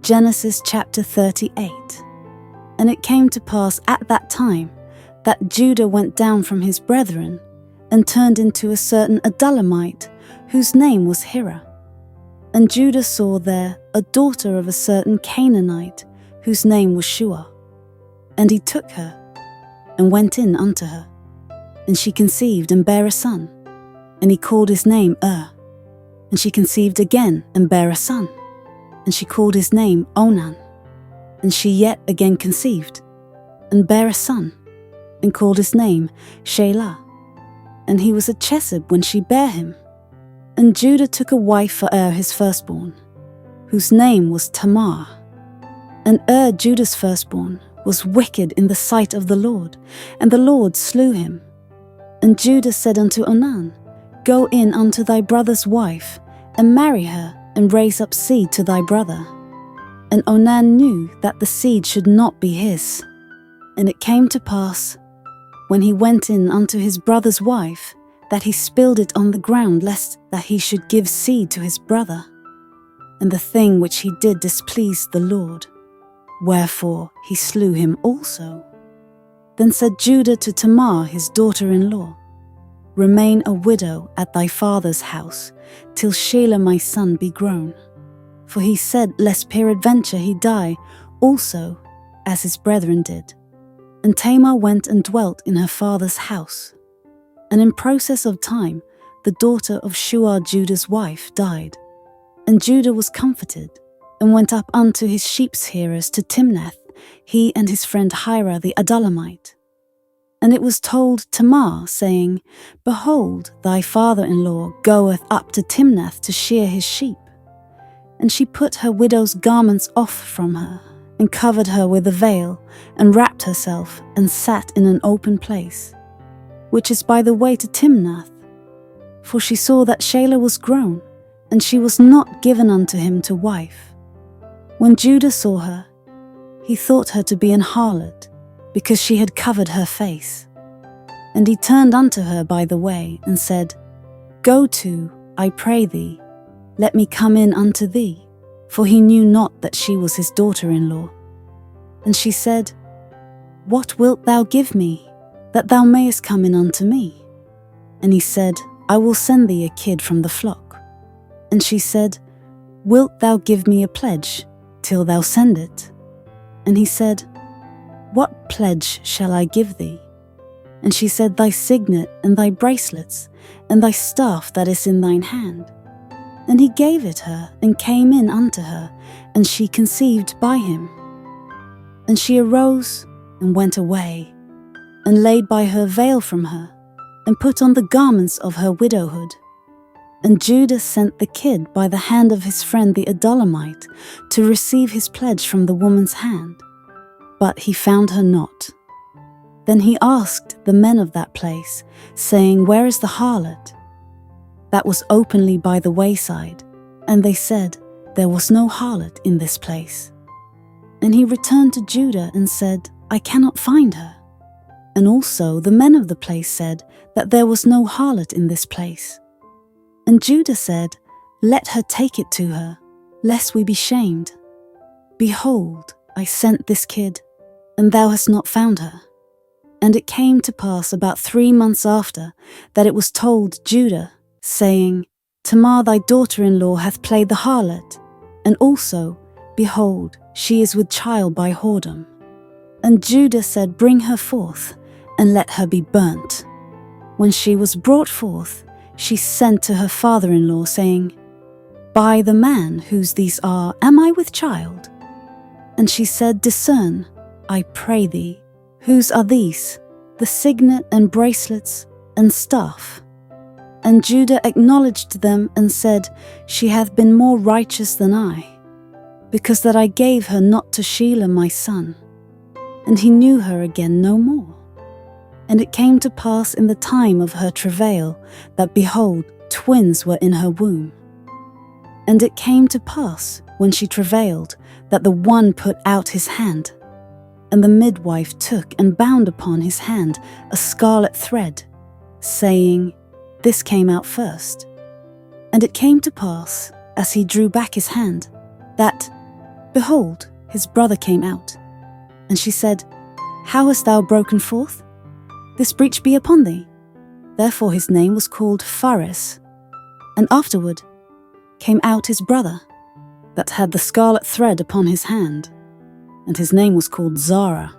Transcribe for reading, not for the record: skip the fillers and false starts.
Genesis chapter 38. And it came to pass at that time that Judah went down from his brethren and turned into a certain Adullamite, whose name was Hira. And Judah saw there a daughter of a certain Canaanite, whose name was Shua. And he took her, and went in unto her. And she conceived and bare a son, and he called his name And she conceived again and bare a son, and she called his name Onan. And she yet again conceived, and bare a son, and called his name Shelah. And he was a Chesed when she bare him. And Judah took a wife for his firstborn, whose name was Tamar. And Judah's firstborn, was wicked in the sight of the Lord, and the Lord slew him. And Judah said unto Onan, Go in unto thy brother's wife, and marry her, and raise up seed to thy brother. And Onan knew that the seed should not be his. And it came to pass, when he went in unto his brother's wife, that he spilled it on the ground, lest that he should give seed to his brother. And the thing which he did displeased the Lord, wherefore he slew him also. Then said Judah to Tamar his daughter-in-law, Remain a widow at thy father's house, till Shelah my son be grown. For he said, lest peradventure he die, also as his brethren did. And Tamar went and dwelt in her father's house. And in process of time, the daughter of Shua Judah's wife died. And Judah was comforted, and went up unto his sheep-shearers to Timnath, he and his friend Hira the Adullamite. And it was told Tamar, saying, Behold, thy father-in-law goeth up to Timnath to shear his sheep. And she put her widow's garments off from her, and covered her with a veil, and wrapped herself, and sat in an open place, which is by the way to Timnath. For she saw that Shelah was grown, and she was not given unto him to wife. When Judah saw her, he thought her to be an harlot, because she had covered her face. And he turned unto her by the way, and said, Go to, I pray thee, let me come in unto thee, for he knew not that she was his daughter-in-law. And she said, What wilt thou give me, that thou mayest come in unto me? And he said, I will send thee a kid from the flock. And she said, Wilt thou give me a pledge, till thou send it? And he said, What pledge shall I give thee? And she said, Thy signet, and thy bracelets, and thy staff that is in thine hand. And he gave it her, and came in unto her, and she conceived by him. And she arose, and went away, and laid by her veil from her, and put on the garments of her widowhood. And Judah sent the kid by the hand of his friend the Adullamite, to receive his pledge from the woman's hand. But he found her not. Then he asked the men of that place, saying, Where is the harlot that was openly by the wayside? And they said, There was no harlot in this place. And he returned to Judah and said, I cannot find her. And also the men of the place said that there was no harlot in this place. And Judah said, Let her take it to her, lest we be shamed. Behold, I sent this kid, and thou hast not found her. And it came to pass about 3 months after, that it was told Judah, saying, Tamar thy daughter-in-law hath played the harlot, and also, behold, she is with child by whoredom. And Judah said, Bring her forth, and let her be burnt. When she was brought forth, she sent to her father-in-law, saying, By the man whose these are, am I with child? And she said, Discern, I pray thee, whose are these, the signet and bracelets and staff? And Judah acknowledged them and said, She hath been more righteous than I, because that I gave her not to Shelah my son. And he knew her again no more. And it came to pass in the time of her travail, that behold, twins were in her womb. And it came to pass, when she travailed, that the one put out his hand, and the midwife took and bound upon his hand a scarlet thread, saying, This came out first. And it came to pass, as he drew back his hand, that behold, his brother came out. And she said, How hast thou broken forth? This breach be upon thee. Therefore his name was called Phares. And afterward came out his brother, that had the scarlet thread upon his hand, and his name was called Zara.